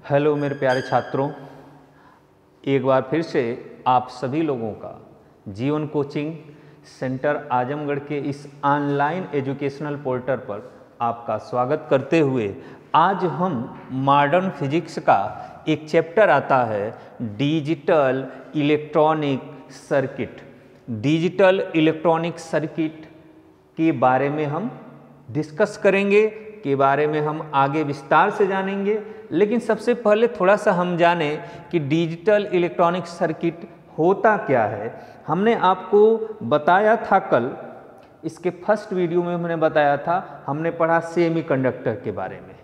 Hello मेरे प्यारे छात्रों, एक बार फिर से आप सभी लोगों का जीवन कोचिंग सेंटर आजमगढ़ के इस ऑनलाइन एजुकेशनल पोर्टल पर आपका स्वागत करते हुए आज हम मॉडर्न फिजिक्स का एक चैप्टर आता है digital electronic circuit. Digital electronic circuit के बारे में हम डिस्कस करेंगे, के बारे में हम आगे विस्तार से जानेंगे। लेकिन सबसे पहले थोड़ा सा हम जानें कि डिजिटल इलेक्ट्रॉनिक सर्किट होता क्या है। हमने आपको बताया था कल, इसके फर्स्ट वीडियो में हमने बताया था, हमने पढ़ा सेमीकंडक्टर के बारे में।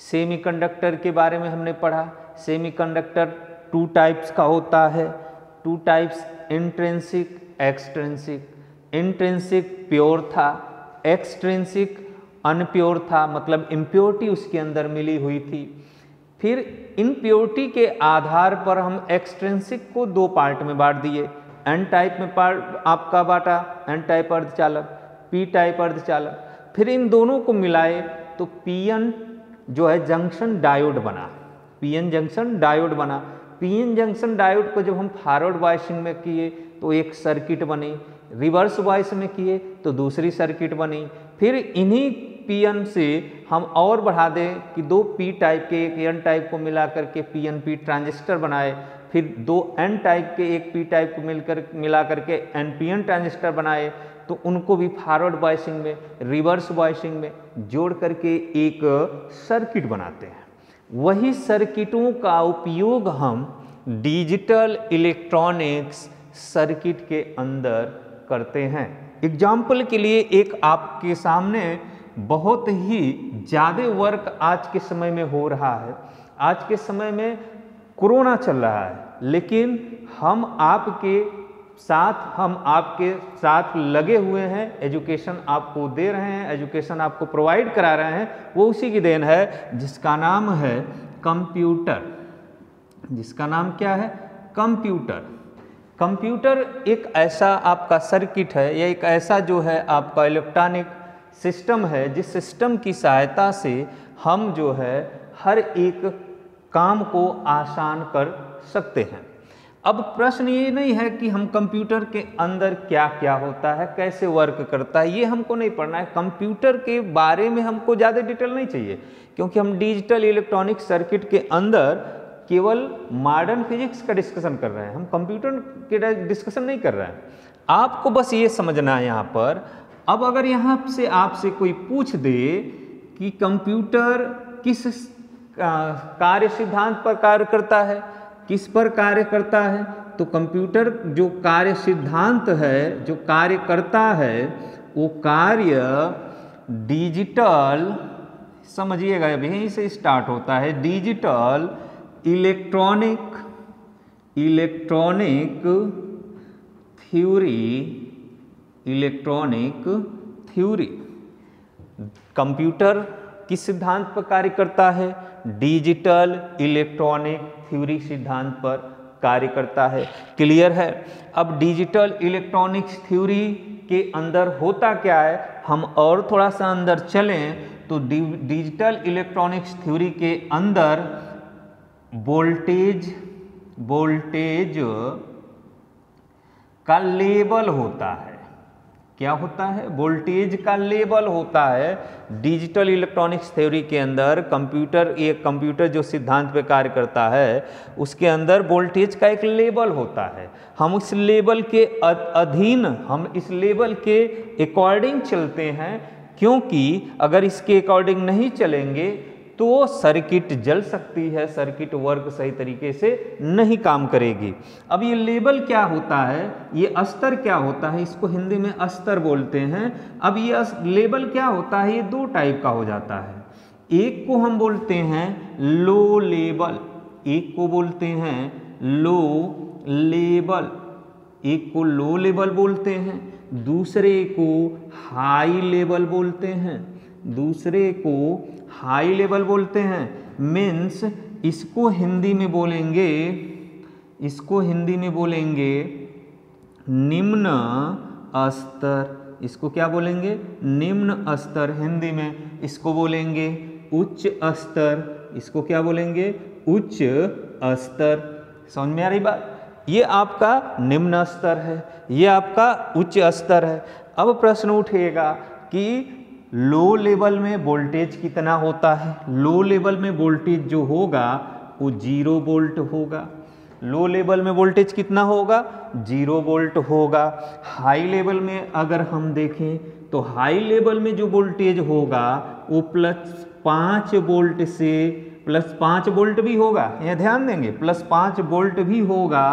सेमीकंडक्टर के बारे में हमने पढ़ा। सेमीकंडक्टर टू टाइप्स का होता है, two types, intrinsic, extrinsic. Intrinsic pure था, एक्सट्रिंसिक अनप्योर था, मतलब इम्प्योरिटी उसके अंदर मिली हुई थी। फिर इम्प्योरिटी के आधार पर हम एक्सट्रिंसिक को दो पार्ट में बांट दिए। एन टाइप में पार्ट आपका बांटा, एन टाइप अर्धचालक, पी टाइप अर्धचालक। फिर इन दोनों को मिलाए तो पीएन जो है जंक्शन डायोड बना, पीएन जंक्शन डायोड बना। पीएन जंक्शन डायोड को जब हम फॉरवर्ड बायसिंग में किए तो एक सर्किट बनी, रिवर्स बायस में किए तो दूसरी सर्किट बनी। फिर इन्हीं पीएन से हम और बढ़ा दें कि दो पी टाइप के एक एन टाइप को मिला करके पीएनपी ट्रांजिस्टर बनाए। फिर दो एन टाइप के एक पी टाइप को मिला करके एनपीएन ट्रांजिस्टर बनाए, तो उनको भी फॉरवर्ड बायसिंग में, रिवर्स बायसिंग में जोड़ करके एक सर्किट बनाते हैं। वही सर्किटों का उपयोग हम डिजिटल इलेक्ट्रॉनिक्स सर्किट के अंदर करते हैं। एग्जाम्पल के लिए एक आपके सामने बहुत ही ज़्यादा वर्क आज के समय में हो रहा है। आज के समय में कोरोना चल रहा है, लेकिन हम आपके साथ लगे हुए हैं, एजुकेशन आपको दे रहे हैं, एजुकेशन आपको प्रोवाइड करा रहे हैं। वो उसी की देन है जिसका नाम है कंप्यूटर। जिसका नाम क्या है? कंप्यूटर। कंप्यूटर एक ऐसा आपका सर्किट है, या एक ऐसा जो है आपका इलेक्ट्रॉनिक सिस्टम है, जिस सिस्टम की सहायता से हम जो है हर एक काम को आसान कर सकते हैं। अब प्रश्न ये नहीं है कि हम कंप्यूटर के अंदर क्या क्या होता है, कैसे वर्क करता है, ये हमको नहीं पढ़ना है। कंप्यूटर के बारे में हमको ज़्यादा डिटेल नहीं चाहिए, क्योंकि हम डिजिटल इलेक्ट्रॉनिक सर्किट के अंदर केवल मॉडर्न फिजिक्स का डिस्कशन कर रहे हैं, हम कंप्यूटर के डिस्कशन नहीं कर रहे हैं। आपको बस ये समझना है यहाँ पर। अब अगर यहाँ से आपसे कोई पूछ दे कि कंप्यूटर किस कार्य सिद्धांत पर कार्य करता है, किस पर कार्य करता है, तो कंप्यूटर जो कार्य सिद्धांत है, जो कार्य करता है, वो कार्य डिजिटल, समझिएगा यहीं से स्टार्ट होता है, डिजिटल इलेक्ट्रॉनिक थ्योरी। कंप्यूटर किस सिद्धांत पर कार्य करता है? डिजिटल इलेक्ट्रॉनिक थ्योरी सिद्धांत पर कार्य करता है। क्लियर है? अब डिजिटल इलेक्ट्रॉनिक्स थ्योरी के अंदर होता क्या है, हम और थोड़ा सा अंदर चलें तो डिजिटल इलेक्ट्रॉनिक्स थ्योरी के अंदर वोल्टेज का लेवल होता है। क्या होता है? वोल्टेज का लेवल होता है। डिजिटल इलेक्ट्रॉनिक्स थ्योरी के अंदर कंप्यूटर जो सिद्धांत पे कार्य करता है, उसके अंदर वोल्टेज का एक लेवल होता है। हम उस लेवल के अधीन, हम इस लेवल के अकॉर्डिंग चलते हैं, क्योंकि अगर इसके अकॉर्डिंग नहीं चलेंगे तो सर्किट जल सकती है, सर्किट वर्क सही तरीके से नहीं काम करेगी। अब ये लेवल क्या होता है, ये स्तर क्या होता है, इसको हिंदी में स्तर बोलते हैं। अब ये लेवल क्या होता है, ये दो टाइप का हो जाता है। एक को हम बोलते हैं लो लेवल, एक को बोलते हैं लो लेवल, एक को लो लेवल बोलते हैं, दूसरे को हाई लेवल बोलते हैं, दूसरे को हाई लेवल बोलते हैं। मीन्स इसको हिंदी में बोलेंगे निम्न स्तर। इसको क्या बोलेंगे? निम्न स्तर। हिंदी में इसको बोलेंगे उच्च स्तर। इसको क्या बोलेंगे? उच्च स्तर। समझ में आ रही बात? ये आपका निम्न स्तर है, ये आपका उच्च स्तर है। अब प्रश्न उठेगा कि लो लेवल में वोल्टेज कितना होता है? लो लेवल में वोल्टेज जो होगा वो 0 वोल्ट होगा। लो लेवल में वोल्टेज कितना होगा? 0 वोल्ट होगा। हाई लेवल में अगर हम देखें तो हाई लेवल में जो वोल्टेज होगा वो +5 वोल्ट से +5 वोल्ट भी होगा, यह ध्यान देंगे, +5 वोल्ट भी होगा,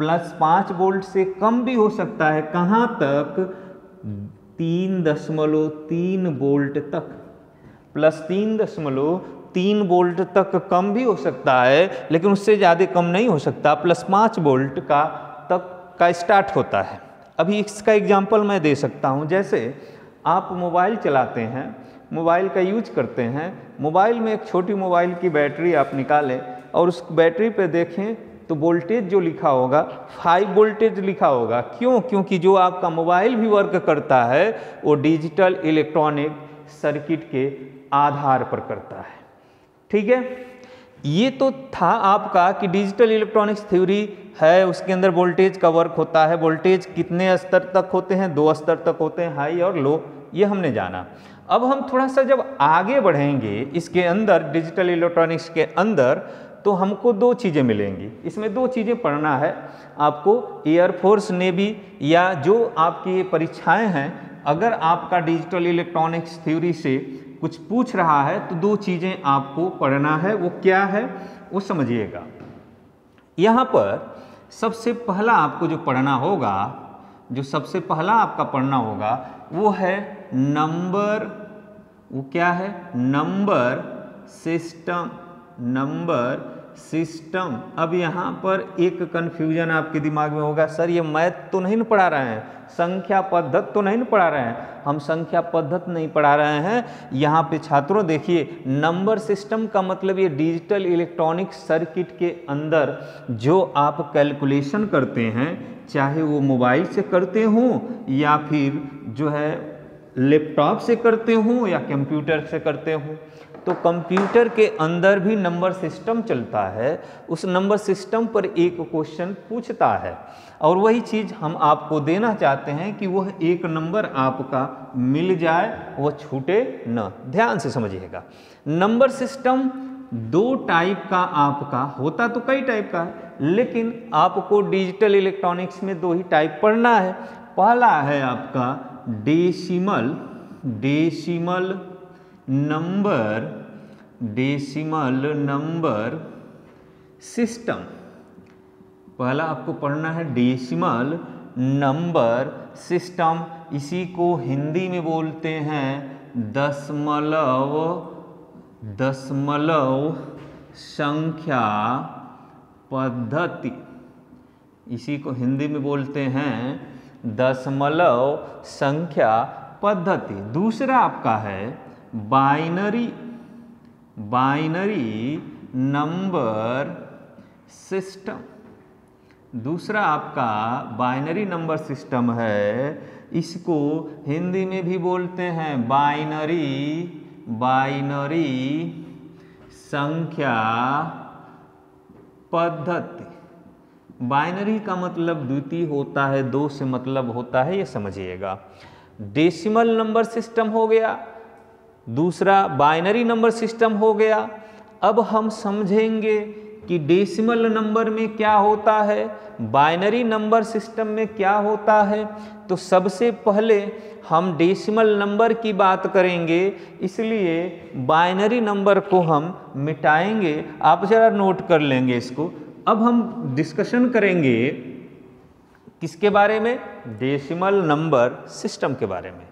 +5 वोल्ट से कम भी हो सकता है। कहाँ तक? 3.3 वोल्ट तक, +3.3 वोल्ट तक कम भी हो सकता है, लेकिन उससे ज़्यादा कम नहीं हो सकता। +5 वोल्ट का तक का स्टार्ट होता है। अभी इसका एग्जांपल मैं दे सकता हूँ। जैसे आप मोबाइल चलाते हैं, मोबाइल का यूज करते हैं, मोबाइल में एक छोटी मोबाइल की बैटरी आप निकालें और उस बैटरी पे देखें तो वोल्टेज जो लिखा होगा 5 वोल्टेज लिखा होगा। क्यों? क्योंकि जो आपका मोबाइल भी वर्क करता है वो डिजिटल इलेक्ट्रॉनिक सर्किट के आधार पर करता है। ठीक है, ये तो था आपका कि डिजिटल इलेक्ट्रॉनिक्स थ्योरी है, उसके अंदर वोल्टेज का वर्क होता है। वोल्टेज कितने स्तर तक होते हैं? 2 स्तर तक होते हैं, हाई और लो, ये हमने जाना। अब हम थोड़ा सा जब आगे बढ़ेंगे इसके अंदर, डिजिटल इलेक्ट्रॉनिक्स के अंदर, तो हमको 2 चीज़ें मिलेंगी। इसमें 2 चीज़ें पढ़ना है आपको। एयरफोर्स, नेवी या जो आपकी ये परीक्षाएं हैं, अगर आपका डिजिटल इलेक्ट्रॉनिक्स थ्योरी से कुछ पूछ रहा है तो 2 चीज़ें आपको पढ़ना है। वो क्या है वो समझिएगा। यहाँ पर सबसे पहला आपको जो पढ़ना होगा, जो सबसे पहला आपका पढ़ना होगा वो है नंबर। वो क्या है? Number system. Number system. अब यहाँ पर एक कन्फ्यूजन आपके दिमाग में होगा, सर ये मैथ तो नहीं पढ़ा रहे हैं, संख्या पद्धत तो नहीं पढ़ा रहे हैं। हम संख्या पद्धत नहीं पढ़ा रहे हैं। यहाँ पे छात्रों देखिए, नंबर सिस्टम का मतलब ये डिजिटल इलेक्ट्रॉनिक सर्किट के अंदर जो आप कैलकुलेशन करते हैं, चाहे वो मोबाइल से करते हों या फिर जो है लैपटॉप से करते हों या कंप्यूटर से करते हों, तो कंप्यूटर के अंदर भी नंबर सिस्टम चलता है। उस नंबर सिस्टम पर एक क्वेश्चन पूछता है और वही चीज़ हम आपको देना चाहते हैं कि वह एक नंबर आपका मिल जाए, वह छूटे न। ध्यान से समझिएगा। नंबर सिस्टम 2 टाइप का आपका होता, तो कई टाइप का है, लेकिन आपको डिजिटल इलेक्ट्रॉनिक्स में 2 ही टाइप पढ़ना है। पहला है आपका डेसिमल नंबर सिस्टम। पहला आपको पढ़ना है डेसिमल नंबर सिस्टम। इसी को हिंदी में बोलते हैं दशमलव संख्या पद्धति। इसी को हिंदी में बोलते हैं दशमलव संख्या पद्धति। दूसरा आपका है बाइनरी नंबर सिस्टम। दूसरा आपका बाइनरी नंबर सिस्टम है, इसको हिंदी में भी बोलते हैं बाइनरी संख्या पद्धति। बाइनरी का मतलब द्वितीय होता है, 2 से मतलब होता है, ये समझिएगा। डेसिमल नंबर सिस्टम हो गया, दूसरा बाइनरी नंबर सिस्टम हो गया। अब हम समझेंगे कि डेसिमल नंबर में क्या होता है, बाइनरी नंबर सिस्टम में क्या होता है। तो सबसे पहले हम डेसिमल नंबर की बात करेंगे, इसलिए बाइनरी नंबर को हम मिटाएंगे। आप जरा नोट कर लेंगे इसको। अब हम डिस्कशन करेंगे किसके बारे में? डेसिमल नंबर सिस्टम के बारे में।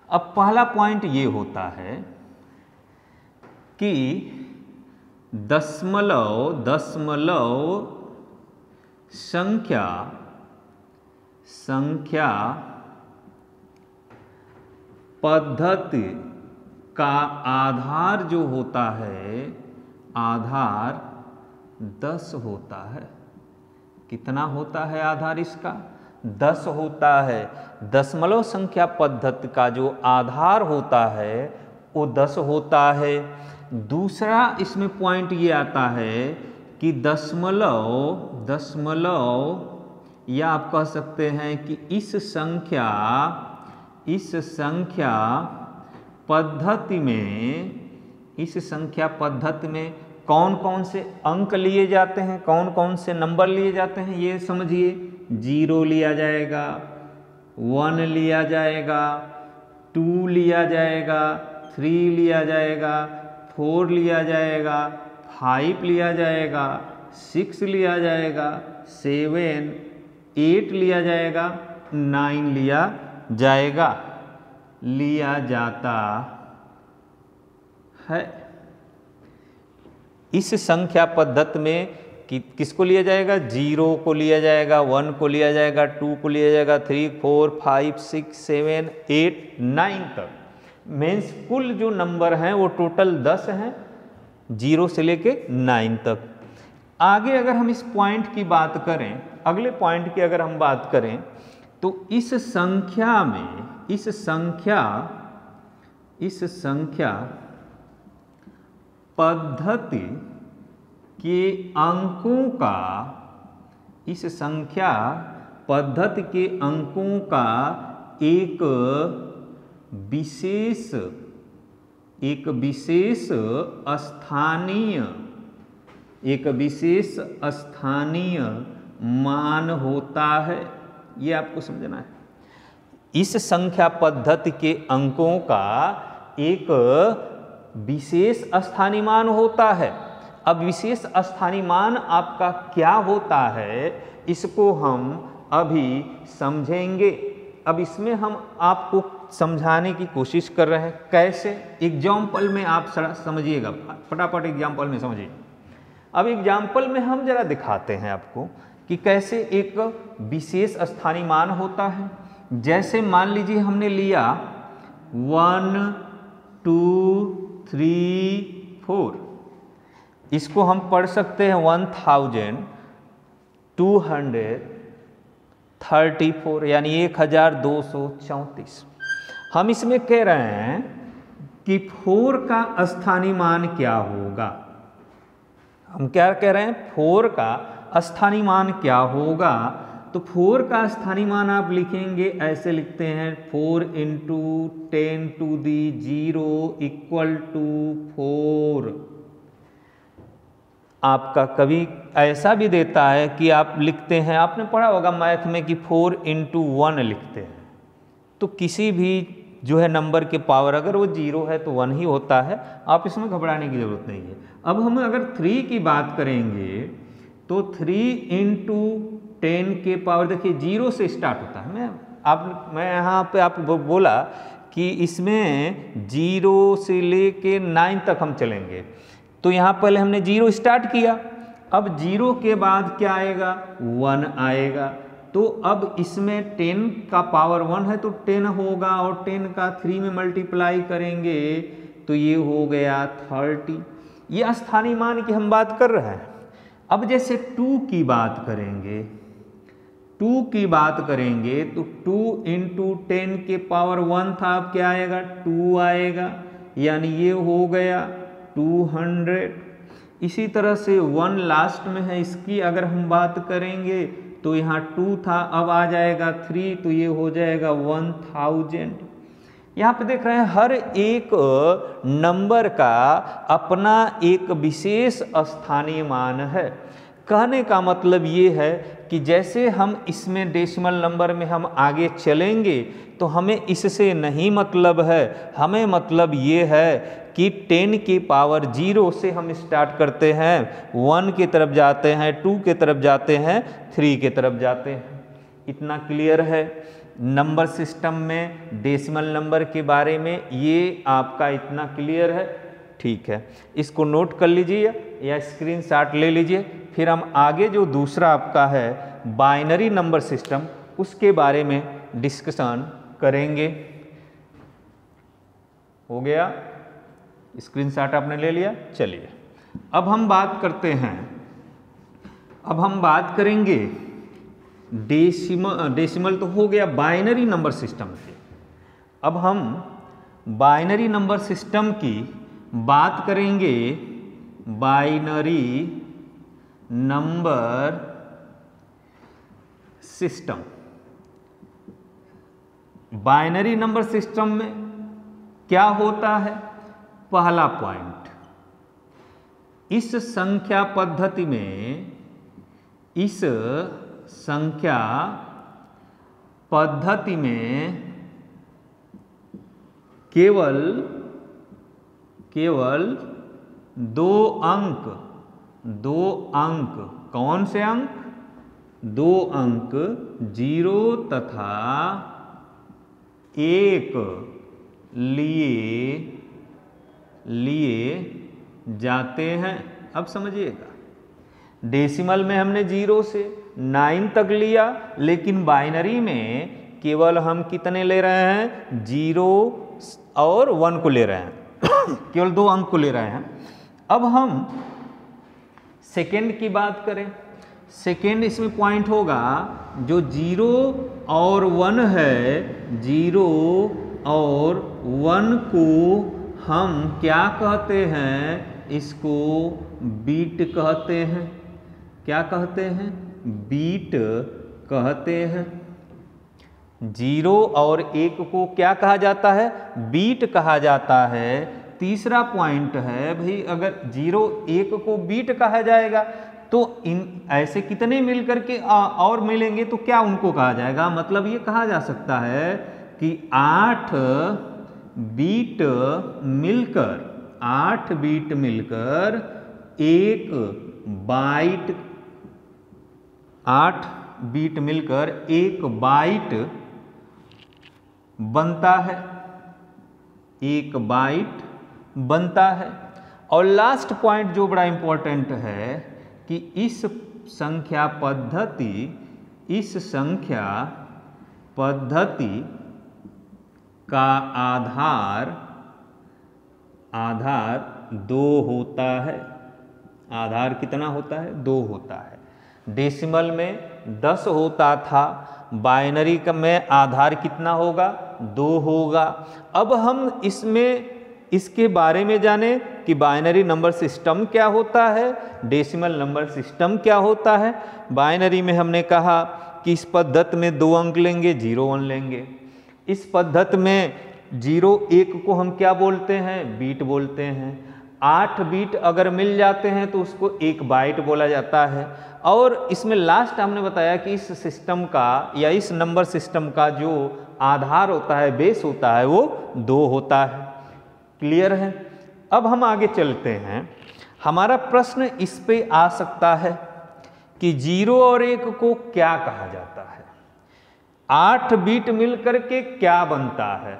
अब पहला पॉइंट ये होता है कि दशमलव संख्या पद्धति का आधार जो होता है, आधार 10 होता है। कितना होता है आधार इसका? 10 होता है। दशमलव संख्या पद्धति का जो आधार होता है वो 10 होता है। दूसरा इसमें पॉइंट ये आता है कि दशमलव या आप कह सकते हैं कि इस संख्या पद्धति में कौन कौन से अंक लिए जाते हैं, कौन कौन से नंबर लिए जाते हैं, ये समझिए। 0 लिया जाएगा, 1 लिया जाएगा, 2 लिया जाएगा, 3 लिया जाएगा, 4 लिया जाएगा, 5 लिया जाएगा, 6 लिया जाएगा, 7, 8 लिया जाएगा, 9 लिया जाता है। इस संख्या पद्धति में किसको लिया जाएगा? 0 को लिया जाएगा, 1 को लिया जाएगा, 2 को लिया जाएगा, 3, 4, 5, 6, 7, 8, 9 तक। मीन्स कुल जो नंबर हैं वो टोटल 10 हैं, 0 से लेके 9 तक। आगे अगर हम इस पॉइंट की बात करें, अगले पॉइंट की अगर हम बात करें, तो इस संख्या पद्धति के अंकों का एक विशेष स्थानीय मान होता है। ये आपको समझना है। इस संख्या पद्धति के अंकों का एक विशेष स्थानीय मान होता है। अब विशेष स्थानीय मान आपका क्या होता है, इसको हम अभी समझेंगे। अब इसमें हम आपको समझाने की कोशिश कर रहे हैं। कैसे? एग्जाम्पल में आप समझिएगा, फटाफट एग्जाम्पल में समझिए। अब एग्जाम्पल में हम जरा दिखाते हैं आपको कि कैसे एक विशेष स्थानीय मान होता है। जैसे मान लीजिए हमने लिया 1, 2, 3, 4, इसको हम पढ़ सकते हैं 1234 यानी 1234। हम इसमें कह रहे हैं कि 4 का स्थानीय मान क्या होगा। हम क्या कह रहे हैं? 4 का स्थानीय मान क्या होगा। तो 4 का स्थानीय मान आप लिखेंगे, ऐसे लिखते हैं 4 × 10⁻⁴ =4। आपका कभी ऐसा भी देता है कि आप लिखते हैं, आपने पढ़ा होगा मैथ में कि 4 × 1 लिखते हैं। तो किसी भी जो है नंबर के पावर अगर वो 0 है तो 1 ही होता है। आप इसमें घबराने की जरूरत नहीं है। अब हम अगर 3 की बात करेंगे तो 3 × 10 के पावर, देखिए 0 से स्टार्ट होता है। मैं यहाँ पे आपको बोला कि इसमें 0 से लेके 9 तक हम चलेंगे। तो यहाँ पहले हमने 0 स्टार्ट किया, अब 0 के बाद क्या आएगा? 1 आएगा। तो अब इसमें 10 का पावर 1 है तो 10 होगा, और 10 का 3 में मल्टीप्लाई करेंगे तो ये हो गया 30। ये स्थानीय मान की हम बात कर रहे हैं। अब जैसे 2 की बात करेंगे, तो 2 × 10 के पावर 1 था, अब क्या आएगा? 2 आएगा, यानी ये हो गया 200। इसी तरह से 1 लास्ट में है, इसकी अगर हम बात करेंगे तो यहाँ 2 था, अब आ जाएगा 3, तो ये हो जाएगा 1000। यहाँ पे देख रहे हैं हर एक नंबर का अपना एक विशेष स्थानीय मान है। कहने का मतलब ये है कि जैसे हम इसमें डेसिमल नंबर में हम आगे चलेंगे तो हमें इससे नहीं मतलब है, हमें मतलब ये है कि 10 की पावर 0 से हम स्टार्ट करते हैं, 1 की तरफ जाते हैं, 2 की तरफ जाते हैं, 3 की तरफ जाते हैं। इतना क्लियर है नंबर सिस्टम में डेसिमल नंबर के बारे में, ये आपका इतना क्लियर है। ठीक है, इसको नोट कर लीजिए या स्क्रीनशॉट ले लीजिए। फिर हम आगे जो दूसरा आपका है बाइनरी नंबर सिस्टम, उसके बारे में डिस्कशन करेंगे। हो गया? स्क्रीनशॉट आपने ले लिया? चलिए अब हम बात करते हैं, अब हम बात करेंगे डेसिमल तो हो गया, बाइनरी नंबर सिस्टम की। अब हम बाइनरी नंबर सिस्टम की बात करेंगे। Binary number system. Binary number system में क्या होता है? पहला पॉइंट, इस संख्या पद्धति में, इस संख्या पद्धति में केवल दो अंक, कौन से अंक? दो अंक 0 तथा 1 लिए जाते हैं। अब समझिएगा, डेसिमल में हमने 0 से 9 तक लिया, लेकिन बाइनरी में केवल हम कितने ले रहे हैं? 0 और 1 को ले रहे हैं केवल 2 अंक को ले रहे हैं। अब हम सेकेंड की बात करें, सेकेंड इसमें पॉइंट होगा जो 0 और 1 है, 0 और 1 को हम क्या कहते हैं? इसको बीट कहते हैं। क्या कहते हैं? बीट कहते हैं। 0 और 1 को क्या कहा जाता है? बीट कहा जाता है। तीसरा पॉइंट है भाई, अगर 0 1 को बीट कहा जाएगा तो इन ऐसे कितने मिलकर के और मिलेंगे तो क्या उनको कहा जाएगा? मतलब ये कहा जा सकता है कि 8 बीट मिलकर एक बाइट, 8 बीट मिलकर एक बाइट बनता है, एक बाइट बनता है। और लास्ट पॉइंट जो बड़ा इंपॉर्टेंट है कि इस संख्या पद्धति का आधार 2 होता है। आधार कितना होता है? 2 होता है। डेसिमल में 10 होता था, बाइनरी का में आधार कितना होगा? 2 होगा। अब हम इसके बारे में जाने कि बाइनरी नंबर सिस्टम क्या होता है, डेसिमल नंबर सिस्टम क्या होता है। बाइनरी में हमने कहा कि इस पद्धति में 2 अंक लेंगे, 0 1 लेंगे। इस पद्धति में 0 1 को हम क्या बोलते हैं? बीट बोलते हैं। 8 बीट अगर मिल जाते हैं तो उसको एक बाइट बोला जाता है। और इसमें लास्ट हमने बताया कि इस सिस्टम का या इस नंबर सिस्टम का जो आधार होता है, बेस होता है, वो 2 होता है। क्लियर है? अब हम आगे चलते हैं। हमारा प्रश्न इस पे आ सकता है कि 0 और 1 को क्या कहा जाता है? 8 बीट मिलकर के क्या बनता है?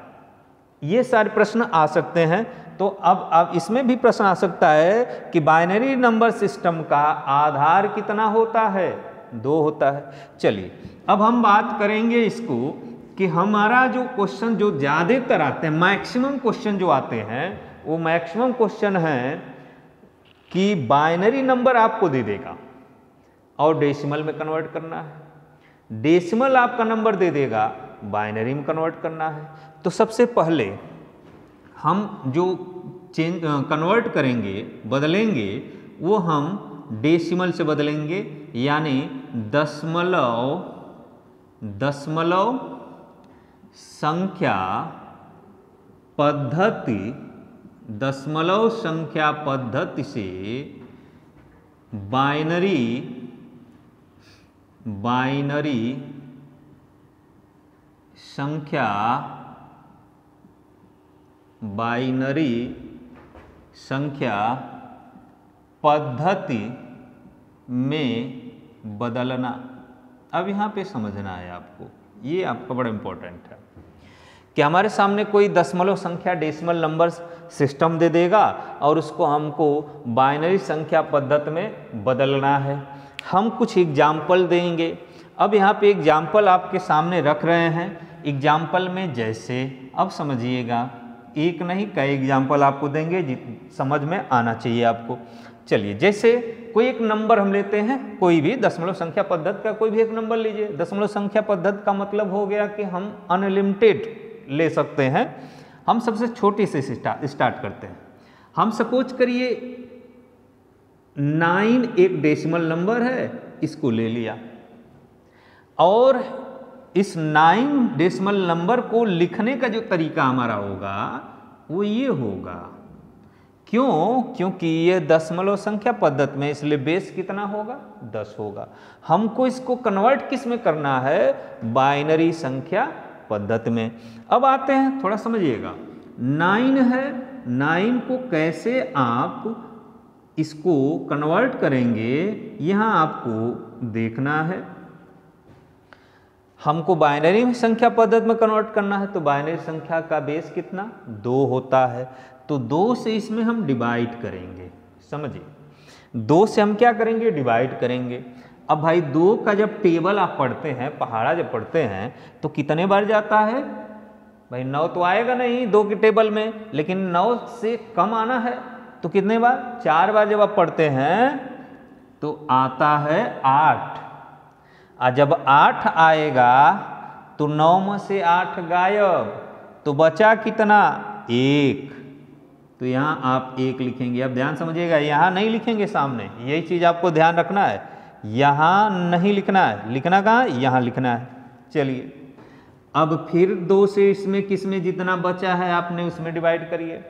ये सारे प्रश्न आ सकते हैं। तो अब इसमें भी प्रश्न आ सकता है कि बाइनरी नंबर सिस्टम का आधार कितना होता है? 2 होता है। चलिए अब हम बात करेंगे इसको कि हमारा जो क्वेश्चन जो ज़्यादातर आते हैं, मैक्सिमम क्वेश्चन जो आते हैं, वो मैक्सिमम क्वेश्चन है कि बाइनरी नंबर आपको दे देगा और डेसिमल में कन्वर्ट करना है। डेसिमल आपका नंबर दे देगा, बाइनरी में कन्वर्ट करना है। तो सबसे पहले हम जो कन्वर्ट करेंगे, बदलेंगे, वो हम डेसिमल से बदलेंगे, यानी दशमलव संख्या पद्धति से बाइनरी संख्या पद्धति में बदलना। अब यहाँ पे समझना है आपको, ये आपका बड़ा इंपॉर्टेंट है कि हमारे सामने कोई दशमलव संख्या डेसिमल नंबर सिस्टम दे देगा और उसको हमको बाइनरी संख्या पद्धति में बदलना है। हम कुछ एग्जाम्पल देंगे। अब यहाँ पे एग्जाम्पल आपके सामने रख रहे हैं। एग्जाम्पल में जैसे, अब समझिएगा, एक नहीं कई एग्जाम्पल आपको देंगे, समझ में आना चाहिए आपको। चलिए, जैसे कोई एक नंबर हम लेते हैं, कोई भी दशमलव संख्या पद्धति का कोई भी एक नंबर लीजिए। दशमलव संख्या पद्धति का मतलब हो गया कि हम अनलिमिटेड ले सकते हैं। हम सबसे छोटी से स्टार्ट करते हैं। हम सपोज करिए 9 एक डेसिमल नंबर है, इसको ले लिया और इस 9 डेसिमल नंबर को लिखने का जो तरीका हमारा होगा वो ये होगा। क्यों? क्योंकि ये दशमलव संख्या पद्धति में, इसलिए बेस कितना होगा? 10 होगा। हमको इसको कन्वर्ट किस में करना है? बाइनरी संख्या पद्धति में। अब आते हैं, थोड़ा समझिएगा। 9 है, 9 को कैसे आप इसको कन्वर्ट करेंगे यहां आपको देखना है। हमको बाइनरी संख्या पद्धति में कन्वर्ट करना है, तो बाइनरी संख्या का बेस कितना? 2 होता है, तो 2 से इसमें हम डिवाइड करेंगे। समझिए, 2 से हम क्या करेंगे? डिवाइड करेंगे। अब भाई 2 का जब टेबल आप पढ़ते हैं, पहाड़ा जब पढ़ते हैं, तो कितने बार जाता है भाई? 9 तो आएगा नहीं 2 के टेबल में, लेकिन 9 से कम आना है, तो कितने बार? 4 बार जब आप पढ़ते हैं तो आता है 8। और जब 8 आएगा तो 9 में से 8 गायब, तो बचा कितना? 1। तो यहाँ आप 1 लिखेंगे। अब ध्यान समझिएगा, यहाँ नहीं लिखेंगे सामने, यही चीज़ आपको ध्यान रखना है। यहाँ नहीं लिखना है, लिखना कहाँ? यहाँ लिखना है। चलिए, अब फिर 2 से इसमें किस में जितना बचा है आपने उसमें डिवाइड करिए।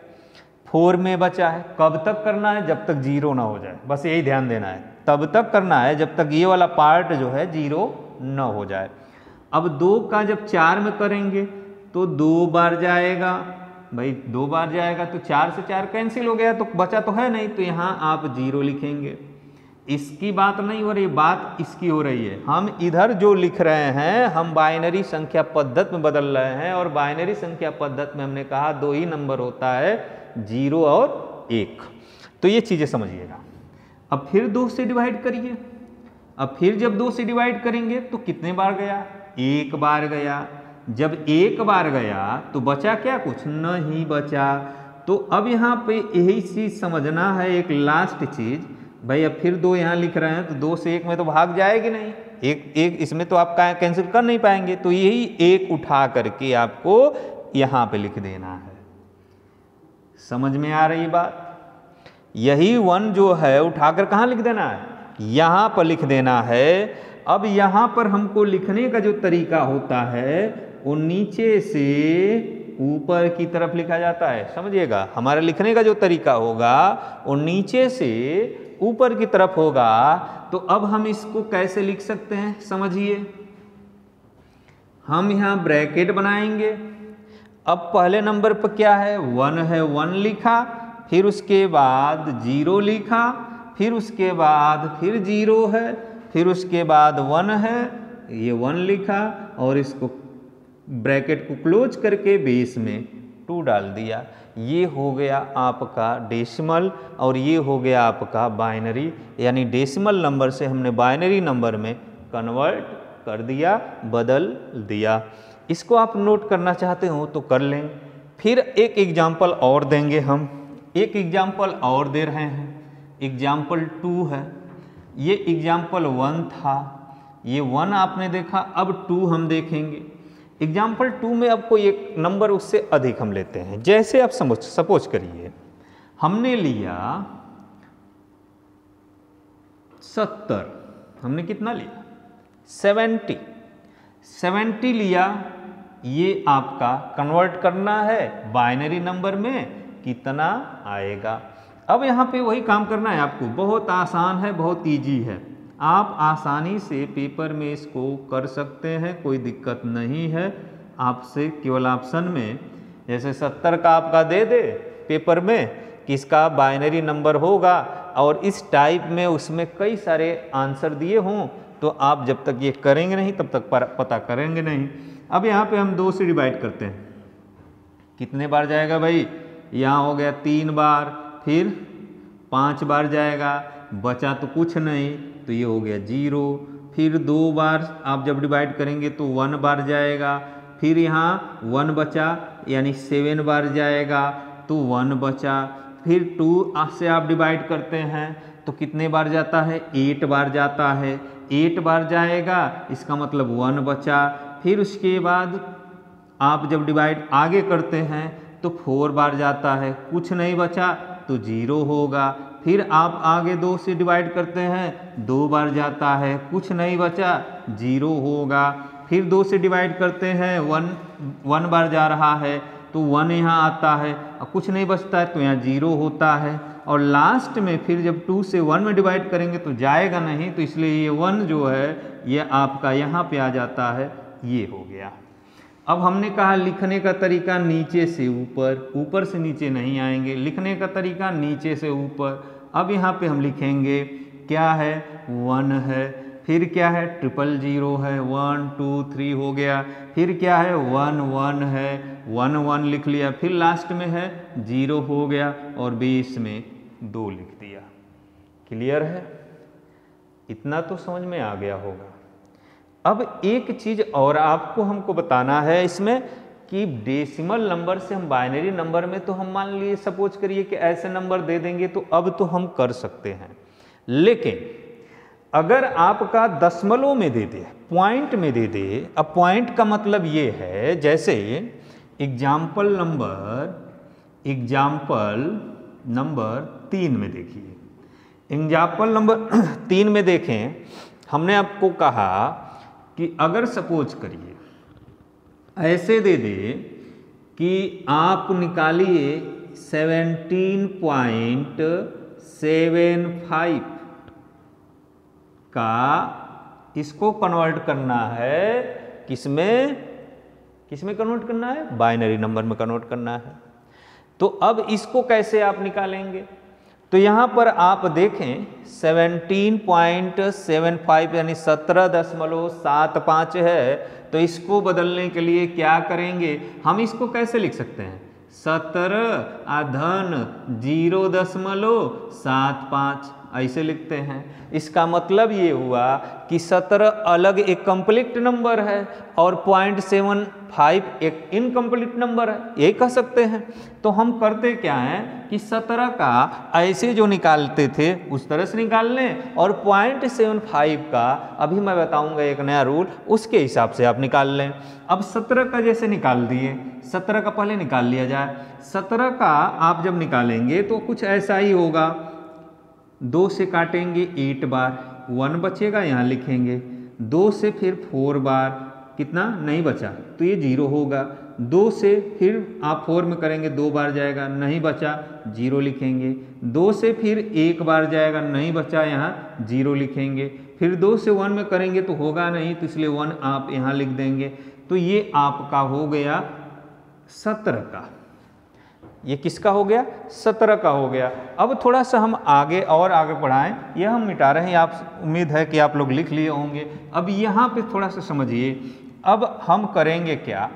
4 में बचा है, कब तक करना है? जब तक 0 ना हो जाए, बस यही ध्यान देना है। तब तक करना है जब तक ये वाला पार्ट जो है 0 न हो जाए। अब 2 का जब 4 में करेंगे तो 2 बार जाएगा भाई, 2 बार जाएगा तो 4 से 4 कैंसिल हो गया, तो बचा तो है नहीं, तो यहाँ आप 0 लिखेंगे। इसकी बात नहीं हो रही, बात इसकी हो रही है। हम इधर जो लिख रहे हैं हम बाइनरी संख्या पद्धति में बदल रहे हैं, और बाइनरी संख्या पद्धति में हमने कहा 2 ही नंबर होता है, 0 और 1। तो ये चीज़ें समझिएगा। अब फिर 2 से डिवाइड करिए। अब फिर जब 2 से डिवाइड करेंगे तो कितने बार गया? 1 बार गया। जब 1 बार गया तो बचा क्या? कुछ नहीं बचा। तो अब यहाँ पे यही चीज़ समझना है, एक लास्ट चीज़ भाई। अब फिर 2 यहाँ लिख रहे हैं तो 2 से 1 में तो भाग जाएगी नहीं, एक इसमें तो आप कैंसिल कर नहीं पाएंगे, तो यही 1 उठा करके आपको यहाँ पे लिख देना है। समझ में आ रही बात? यही 1 जो है उठाकर कहाँ लिख देना है? यहाँ पर लिख देना है। अब यहाँ पर हमको लिखने का जो तरीका होता है वो नीचे से ऊपर की तरफ लिखा जाता है। समझिएगा, हमारा लिखने का जो तरीका होगा वो नीचे से ऊपर की तरफ होगा। तो अब हम इसको कैसे लिख सकते हैं? समझिए, हम यहाँ ब्रैकेट बनाएंगे। अब पहले नंबर पर क्या है? 1 है, 1 लिखा, फिर उसके बाद 0 लिखा, फिर उसके बाद फिर 0 है, फिर उसके बाद 1 है, ये 1 लिखा, और इसको ब्रैकेट को क्लोज करके बेस में 2 डाल दिया। ये हो गया आपका डेसिमल, और ये हो गया आपका बाइनरी, यानी डेसिमल नंबर से हमने बाइनरी नंबर में कन्वर्ट कर दिया, बदल दिया। इसको आप नोट करना चाहते हो तो कर लें। फिर एक एग्जाम्पल और देंगे हम, एक एग्जाम्पल और दे रहे हैं। एग्जाम्पल 2 है, ये एग्जाम्पल 1 था, ये 1 आपने देखा, अब 2 हम देखेंगे। एग्जाम्पल 2 में आपको एक नंबर उससे अधिक हम लेते हैं। जैसे आप सपोज करिए हमने लिया 70, हमने कितना लिया? 70 लिया। ये आपका कन्वर्ट करना है बाइनरी नंबर में, कितना आएगा? अब यहाँ पे वही काम करना है आपको, बहुत आसान है, बहुत इजी है। आप आसानी से पेपर में इसको कर सकते हैं, कोई दिक्कत नहीं है। आपसे केवल ऑप्शन में जैसे 70 का आपका दे दे पेपर में कि इसका बाइनरी नंबर होगा, और इस टाइप में उसमें कई सारे आंसर दिए हों, तो आप जब तक ये करेंगे नहीं तब तक पता करेंगे नहीं। अब यहाँ पे हम 2 से डिवाइड करते हैं, कितने बार जाएगा भाई? यहाँ हो गया 3 बार, फिर 5 बार जाएगा, बचा तो कुछ नहीं, तो ये हो गया 0। फिर 2 बार आप जब डिवाइड करेंगे तो 1 बार जाएगा, फिर यहाँ 1 बचा, यानी 7 बार जाएगा तो 1 बचा। फिर 2 से आप डिवाइड करते हैं तो कितने बार जाता है? 8 बार जाता है, 8 बार जाएगा, इसका मतलब 1 बचा। फिर उसके बाद आप जब डिवाइड आगे करते हैं तो 4 बार जाता है, कुछ नहीं बचा तो 0 होगा। फिर आप आगे 2 से डिवाइड करते हैं, 2 बार जाता है, कुछ नहीं बचा, 0 होगा। फिर 2 से डिवाइड करते हैं, 1 बार जा रहा है तो 1 यहाँ आता है, और कुछ नहीं बचता है तो यहाँ 0 होता है। और लास्ट में फिर जब 2 से 1 में डिवाइड करेंगे तो जाएगा नहीं, तो इसलिए ये 1 जो है ये आपका यहाँ पे आ जाता है, ये हो गया। अब हमने कहा लिखने का तरीका नीचे से ऊपर, ऊपर से नीचे नहीं आएंगे, लिखने का तरीका नीचे से ऊपर। अब यहाँ पे हम लिखेंगे क्या है, 1 है, फिर क्या है 000 है, 1 2 3 हो गया, फिर क्या है 1 1 है, 1 1 लिख लिया, फिर लास्ट में है 0 हो गया, और बीच में 2 लिख दिया। क्लियर है? इतना तो समझ में आ गया होगा। अब एक चीज़ और आपको हमको बताना है इसमें कि डेसिमल नंबर से हम बाइनरी नंबर में तो हम मान लिए सपोज करिए कि ऐसे नंबर दे देंगे तो अब तो हम कर सकते हैं, लेकिन अगर आपका दशमलव में दे दे, पॉइंट में दे दे, अब पॉइंट का मतलब ये है जैसे एग्जाम्पल नंबर 3 में देखिए, एग्जाम्पल नंबर 3 में देखें, हमने आपको कहा कि अगर सपोज करिए ऐसे दे दे कि आप निकालिए 17.75 का, इसको कन्वर्ट करना है किसमें कन्वर्ट करना है, बाइनरी नंबर में कन्वर्ट करना है। तो अब इसको कैसे आप निकालेंगे, तो यहाँ पर आप देखें 17.75 यानी 17.75 है, तो इसको बदलने के लिए क्या करेंगे, हम इसको कैसे लिख सकते हैं, 17/0.75 ऐसे लिखते हैं। इसका मतलब ये हुआ कि 17 अलग एक कंप्लीट नंबर है और 0.75 एक इनकम्प्लीट नंबर है, यही कह सकते हैं। तो हम करते क्या हैं कि 17 का ऐसे जो निकालते थे उस तरह से निकाल लें, और 0.75 का अभी मैं बताऊंगा एक नया रूल, उसके हिसाब से आप निकाल लें। अब 17 का जैसे निकाल दिए, 17 का पहले निकाल लिया जाए। 17 का आप जब निकालेंगे तो कुछ ऐसा ही होगा, 2 से काटेंगे 8 बार, 1 बचेगा यहाँ लिखेंगे, 2 से फिर 4 बार, कितना नहीं बचा तो ये 0 होगा, 2 से फिर आप 4 में करेंगे 2 बार जाएगा, नहीं बचा 0 लिखेंगे, 2 से फिर 1 बार जाएगा, नहीं बचा यहाँ 0 लिखेंगे, फिर 2 से 1 में करेंगे तो होगा नहीं, तो इसलिए 1 आप यहाँ लिख देंगे। तो ये आपका हो गया 17 का, ये किसका हो गया, 17 का हो गया। अब थोड़ा सा हम आगे बढ़ाएं, यह हम मिटा रहे हैं, आप उम्मीद है कि आप लोग लिख लिए होंगे। अब यहाँ पे थोड़ा सा समझिए, अब हम करेंगे क्या,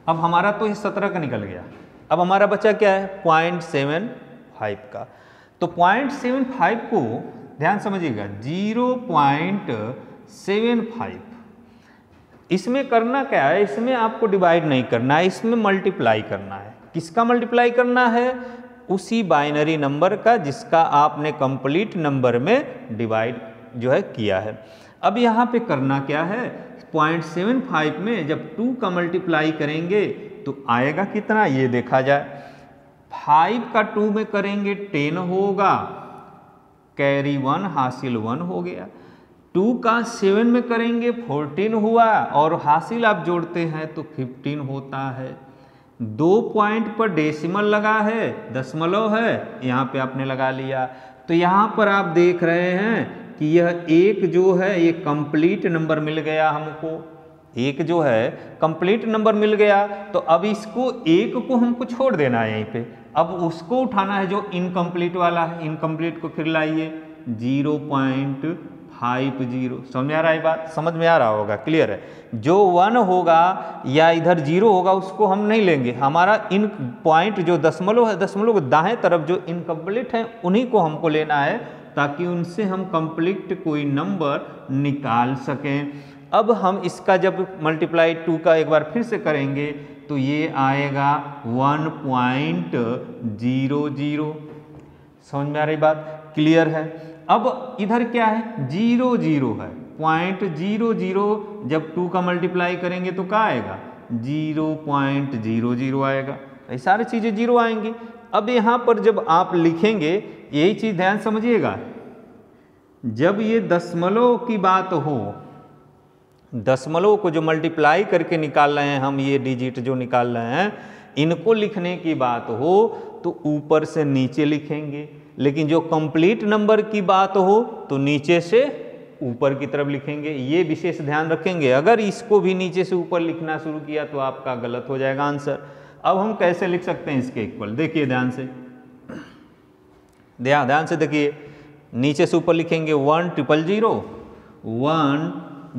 अब हमारा तो ये 17 का निकल गया, अब हमारा बचा क्या है 0.75 का। तो 0.75 को ध्यान समझिएगा, 0.75 इसमें करना क्या है, इसमें आपको डिवाइड नहीं करना है, इसमें मल्टीप्लाई करना है। किसका मल्टीप्लाई करना है, उसी बाइनरी नंबर का जिसका आपने कंप्लीट नंबर में डिवाइड जो है किया है। अब यहाँ पे करना क्या है, 0.75 में जब 2 का मल्टीप्लाई करेंगे तो आएगा कितना, ये देखा जाए, 5 का 2 में करेंगे 10 होगा, कैरी 1 हासिल 1 हो गया, 2 का 7 में करेंगे 14 हुआ, और हासिल आप जोड़ते हैं तो 15 होता है। 2 पॉइंट पर डेसिमल लगा है, दशमलव है, यहाँ पे आपने लगा लिया। तो यहाँ पर आप देख रहे हैं कि यह एक जो है ये कंप्लीट नंबर मिल गया हमको, एक जो है कंप्लीट नंबर मिल गया। तो अब इसको एक को हमको छोड़ देना है यहीं पे, अब उसको उठाना है जो इनकम्प्लीट वाला है, इनकम्प्लीट को फिर लाइए 0.50। समझ में आ रहा है बात, समझ में आ रहा होगा, क्लियर है। जो 1 होगा या इधर 0 होगा उसको हम नहीं लेंगे, हमारा इन पॉइंट जो दशमलव है, दशमलव के दाएं तरफ जो इनकम्प्लीट है उन्हीं को हमको लेना है, ताकि उनसे हम कंप्लीट कोई नंबर निकाल सकें। अब हम इसका जब मल्टीप्लाई 2 का एक बार फिर से करेंगे तो ये आएगा 1.00। समझ में आ रही बात, क्लियर है। अब इधर क्या है 0 0 है, 0.00 जब 2 का मल्टीप्लाई करेंगे तो क्या आएगा 0.00 आएगा, ये सारी चीज़ें 0 आएंगी। अब यहाँ पर जब आप लिखेंगे, यही चीज़ ध्यान समझिएगा, जब ये दशमलव की बात हो, दशमलव को जो मल्टीप्लाई करके निकाल रहे हैं हम, ये डिजिट जो निकाल रहे हैं, इनको लिखने की बात हो तो ऊपर से नीचे लिखेंगे, लेकिन जो कंप्लीट नंबर की बात हो तो नीचे से ऊपर की तरफ लिखेंगे। ये विशेष ध्यान रखेंगे, अगर इसको भी नीचे से ऊपर लिखना शुरू किया तो आपका गलत हो जाएगा आंसर। अब हम कैसे लिख सकते हैं इसके इक्वल, देखिए ध्यान से, ध्यान से देखिए, नीचे से ऊपर लिखेंगे 1 0 0 1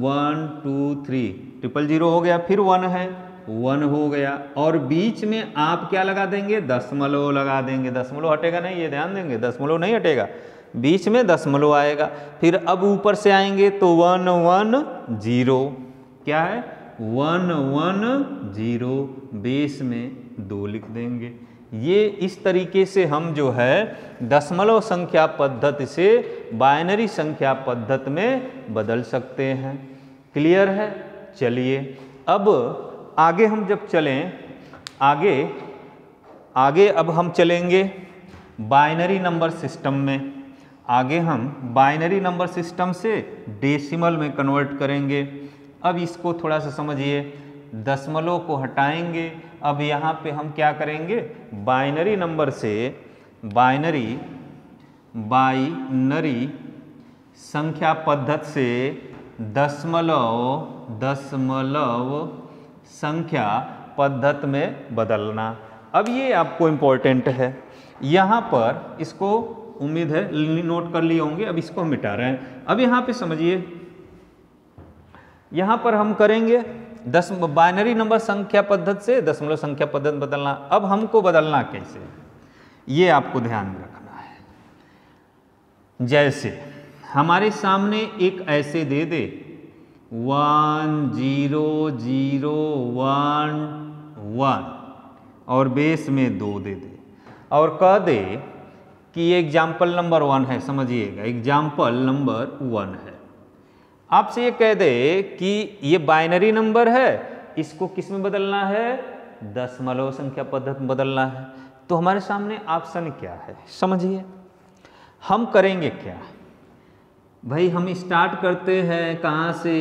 1 2 3 0 0 हो गया, फिर 1 है 1 हो गया, और बीच में आप क्या लगा देंगे, दशमलव लगा देंगे। दशमलव हटेगा नहीं, ये ध्यान देंगे, दशमलव नहीं हटेगा, बीच में दशमलव आएगा। फिर अब ऊपर से आएंगे तो 1 1 0, क्या है 1 1 0, बेस में 2 लिख देंगे। ये इस तरीके से हम जो है दशमलव संख्या पद्धति से बाइनरी संख्या पद्धति में बदल सकते हैं। क्लियर है? चलिए अब आगे हम जब चलें, आगे अब हम चलेंगे बाइनरी नंबर सिस्टम में। आगे हम बाइनरी नंबर सिस्टम से डेसिमल में कन्वर्ट करेंगे। अब इसको थोड़ा सा समझिए, दशमलव को हटाएंगे। अब यहाँ पे हम क्या करेंगे, बाइनरी नंबर से बाइनरी संख्या पद्धति से दशमलव संख्या पद्धति में बदलना। अब ये आपको इम्पोर्टेंट है, यहाँ पर इसको उम्मीद है नोट कर लिए होंगे। अब इसको हम मिटा रहे हैं। अब यहाँ पे समझिए, यहाँ पर हम करेंगे बाइनरी नंबर संख्या पद्धति से दशमलव संख्या पद्धति बदलना। अब हमको बदलना कैसे, ये आपको ध्यान में रखना है। जैसे हमारे सामने एक ऐसे दे दे 1 0 0 1 1 और बेस में 2 दे दे, और कह दे कि ये एग्जाम्पल नंबर 1 है। समझिएगा, एग्जाम्पल नंबर 1 है। आपसे ये कह दे कि ये बाइनरी नंबर है, इसको किस में बदलना है, दशमलव संख्या पद्धति में बदलना है। तो हमारे सामने ऑप्शन क्या है, समझिए। हम करेंगे क्या भाई, हम स्टार्ट करते हैं कहाँ से,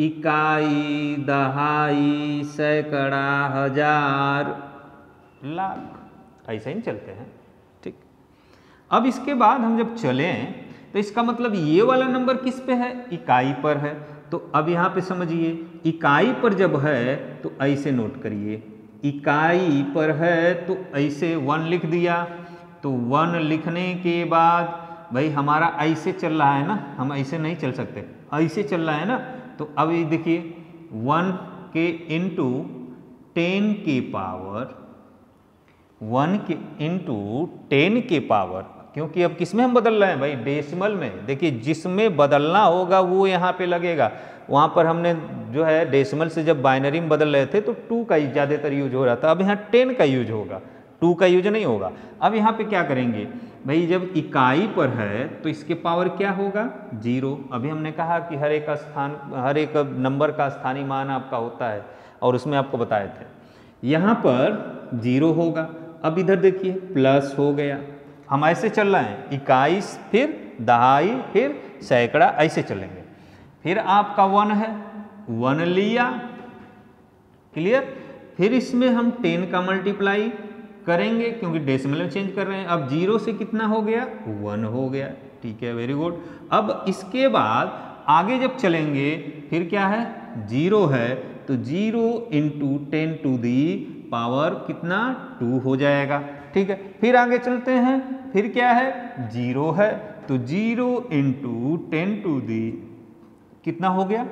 इकाई, दहाई, सैकड़ा, हजार, लाख, ऐसे ही चलते हैं। ठीक, अब इसके बाद हम जब चलें तो इसका मतलब ये वाला नंबर किस पे है, इकाई पर है। तो अब यहाँ पे समझिए, इकाई पर जब है तो ऐसे नोट करिए, इकाई पर है तो ऐसे 1 लिख दिया। तो 1 लिखने के बाद भाई हमारा ऐसे चल रहा है ना, हम ऐसे नहीं चल सकते, ऐसे चल रहा है ना। तो अब ये देखिए 1 के इंटू 10 के पावर 1 के इंटू 10 के पावर, क्योंकि अब किस में हम बदल रहे हैं भाई, डेसिमल में। देखिए जिसमें बदलना होगा वो यहाँ पे लगेगा। वहाँ पर हमने जो है डेसिमल से जब बाइनरी में बदल रहे थे तो 2 का ज़्यादातर यूज हो रहा था, अब यहाँ 10 का यूज होगा, 2 का यूज नहीं होगा। अब यहाँ पे क्या करेंगे भाई, जब इकाई पर है तो इसके पावर क्या होगा, 0। अभी हमने कहा कि हर एक नंबर का स्थानीय मान आपका होता है, और उसमें आपको बताए थे यहाँ पर 0 होगा। अब इधर देखिए प्लस हो गया। हम ऐसे चल रहे हैं, इकाई फिर दहाई फिर सैकड़ा, ऐसे चलेंगे। फिर आपका 1 है, 1 लिया, क्लियर। फिर इसमें हम 10 का मल्टीप्लाई करेंगे क्योंकि डेसिमल में चेंज कर रहे हैं। अब 0 से कितना हो गया, 1 हो गया। ठीक है, वेरी गुड। अब इसके बाद आगे जब चलेंगे फिर क्या है, 0 है तो 0 इंटू 10 टू दी पावर कितना, 2 हो जाएगा। ठीक है, फिर आगे चलते हैं, फिर क्या है, 0 है तो 0 इंटू 10 टू दी कितना हो गया,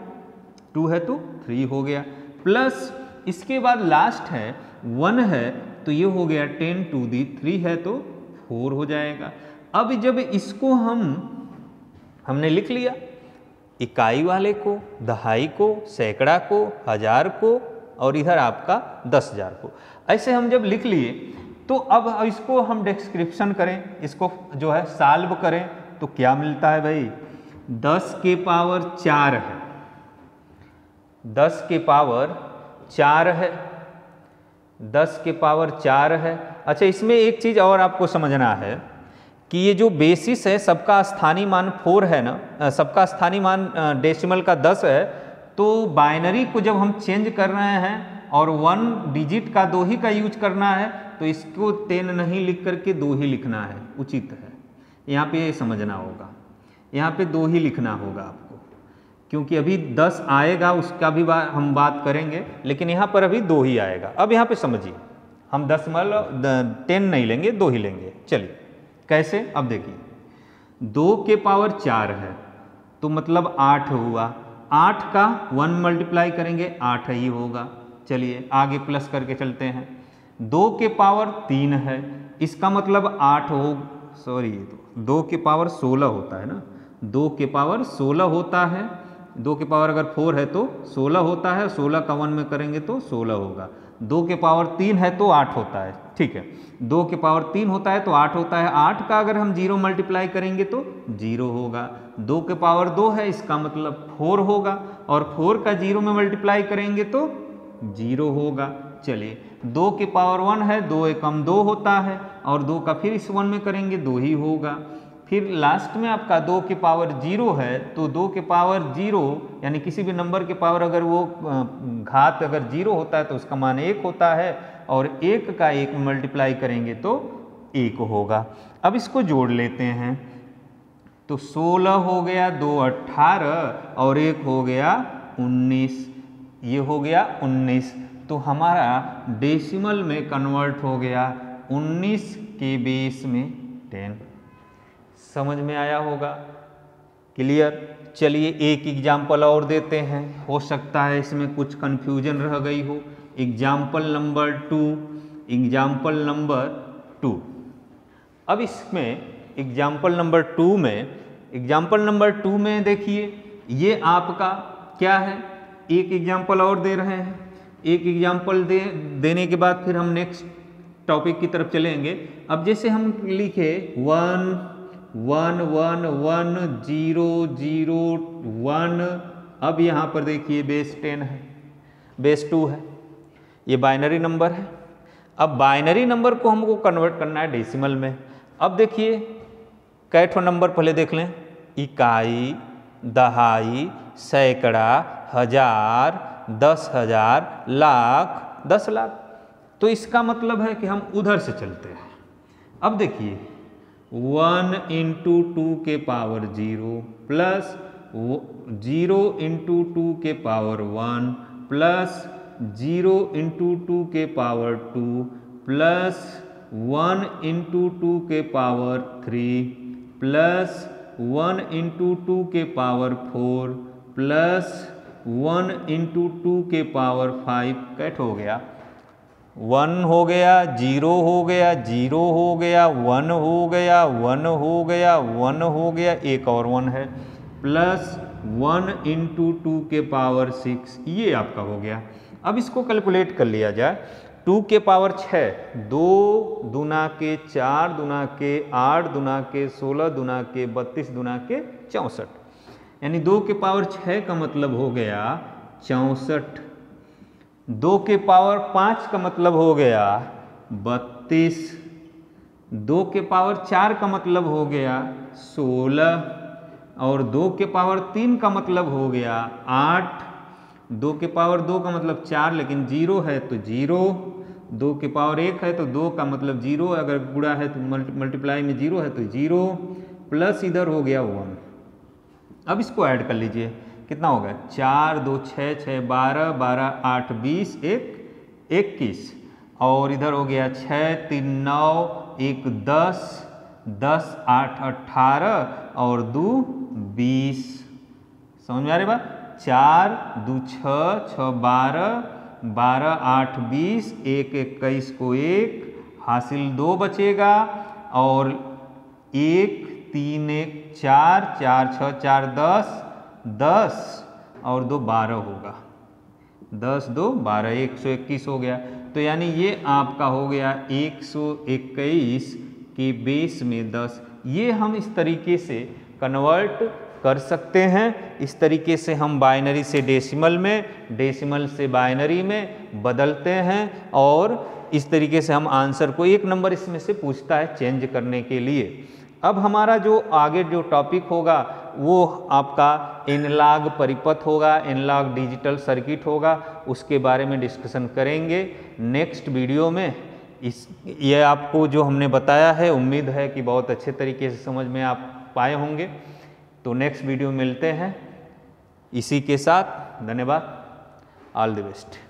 2 है तो 3 हो गया। प्लस इसके बाद लास्ट है 1 है तो ये हो गया 10 टू दी 3 है तो 4 हो जाएगा। अब जब इसको हमने लिख लिया, इकाई वाले को, दहाई को, सैकड़ा को, हजार को, और इधर आपका 10,000 को, ऐसे हम जब लिख लिए तो अब इसको हम डिस्क्रिप्शन करें, इसको जो है सॉल्व करें तो क्या मिलता है भाई, 10 के पावर 4 है, 10 के पावर 4 है, 10 के पावर 4 है। अच्छा, इसमें एक चीज़ और आपको समझना है कि ये जो बेसिस है सबका स्थानीय मान 4 है ना, सबका स्थानीय मान डेसिमल का 10 है, तो बाइनरी को जब हम चेंज कर रहे हैं और 1 डिजिट का 2 ही का यूज करना है तो इसको 10 नहीं लिख करके 2 ही लिखना है, उचित है। यहाँ पे ये समझना होगा, यहाँ पे 2 ही लिखना होगा आपको, क्योंकि अभी 10 आएगा उसका भी हम बात करेंगे, लेकिन यहाँ पर अभी 2 ही आएगा। अब यहाँ पे समझिए, हम 10 नहीं लेंगे, 2 ही लेंगे। चलिए कैसे, अब देखिए 2 के पावर 4 है तो मतलब 8 हुआ, 8 का 1 मल्टीप्लाई करेंगे 8 ही होगा। चलिए आगे प्लस करके चलते हैं। 2 के पावर 3 है, इसका मतलब 8 हो, सॉरी तो 2 के पावर 16 होता है ना, 2 के पावर 16 होता है। 2 के पावर अगर 4 है तो 16 होता है, 16 का 1 में करेंगे तो 16 होगा। 2 के पावर 3 है तो 8 होता है, ठीक है। 2 के पावर 3 होता है तो 8 होता है। 8 का अगर हम 0 मल्टीप्लाई करेंगे तो 0 होगा। 2 के पावर 2 है, इसका मतलब 4 होगा, और 4 का 0 में मल्टीप्लाई करेंगे तो 0 होगा। चलिए 2 के पावर 1 है, 2 एकम 2 होता है, और 2 का फिर इस 1 में करेंगे 2 ही होगा। फिर लास्ट में आपका 2 के पावर 0 है, तो 2 के पावर 0 यानी किसी भी नंबर के पावर अगर वो घात अगर 0 होता है तो उसका मान 1 होता है, और 1 का 1 में मल्टीप्लाई करेंगे तो 1 होगा। अब इसको जोड़ लेते हैं, तो 16 हो गया, 2 18 और 1 हो गया 19, ये हो गया 19। तो हमारा डेसिमल में कन्वर्ट हो गया 19 के बेस में 10। समझ में आया होगा, क्लियर। चलिए एक एग्जाम्पल और देते हैं, हो सकता है इसमें कुछ कन्फ्यूजन रह गई हो। Example number 2, example number 2। अब इसमें एग्जाम्पल नंबर 2 में देखिए, ये आपका क्या है, एक एग्जाम्पल और दे रहे हैं। एक एग्जाम्पल देने के बाद फिर हम नेक्स्ट टॉपिक की तरफ चलेंगे। अब जैसे हम लिखे 1 1 1 1 0 0 1, अब यहाँ पर देखिए बेस 10 है, बेस 2 है, ये बाइनरी नंबर है। अब बाइनरी नंबर को हमको कन्वर्ट करना है डेसिमल में। अब देखिए कैठो नंबर पहले देख लें, इकाई, दहाई, सैकड़ा, हजार, 10,000, लाख, 10 लाख। तो इसका मतलब है कि हम उधर से चलते हैं। अब देखिए 1 × 2 के पावर 0 प्लस 0 × 2 के पावर 1 प्लस 0 × 2 के पावर 2 प्लस 1 × 2 के पावर 3 प्लस 1 × 2 के पावर 4 प्लस 1 × 2 के पावर 5। कैट हो गया, 1 हो गया, 0 हो गया, 0 हो गया, 1 हो गया, 1 हो गया, 1 हो गया, एक और 1 है, प्लस 1 × 2 के पावर 6, ये आपका हो गया। अब इसको कैलकुलेट कर लिया जाए। 2 के पावर 6, 2 दूना के 4 दूना के 8 दूना के 16 दूना के 32 दूना के 64, यानी 2 के पावर 6 का मतलब हो गया 64। 2 के पावर 5 का मतलब हो गया 32। 2 के पावर 4 का मतलब हो गया 16, और 2 के पावर 3 का मतलब हो गया 8। 2 के पावर 2 का मतलब 4, लेकिन 0 है तो 0। 2 के पावर 1 है तो 2 का मतलब 0, अगर गुणा है तो मल्टीप्लाई में 0 है तो 0, प्लस इधर हो गया 1। अब इसको ऐड कर लीजिए, कितना होगा, 4 2 6 6 12 12 8 20 1 21, और इधर हो गया 6 3 9 1 10 10 8 18 और 2 20। समझ में आ रही बात? 4 2 6 6 12 12 8 20 1 21 को 1 हासिल 2 बचेगा, और 1 3 1 4 4 6 4 10 10 और 2 12 होगा, 10 2 12 121 हो गया। तो यानी ये आपका हो गया 121 के बेस में 10। ये हम इस तरीके से कन्वर्ट कर सकते हैं। इस तरीके से हम बाइनरी से डेसिमल में, डेसिमल से बाइनरी में बदलते हैं और इस तरीके से हम आंसर को, एक नंबर इसमें से पूछता है चेंज करने के लिए। अब हमारा जो आगे जो टॉपिक होगा वो आपका एनालॉग परिपथ होगा, एनालॉग डिजिटल सर्किट होगा, उसके बारे में डिस्कशन करेंगे नेक्स्ट वीडियो में। ये आपको जो हमने बताया है उम्मीद है कि बहुत अच्छे तरीके से समझ में आप पाए होंगे। तो नेक्स्ट वीडियो मिलते हैं। इसी के साथ धन्यवाद, ऑल द बेस्ट।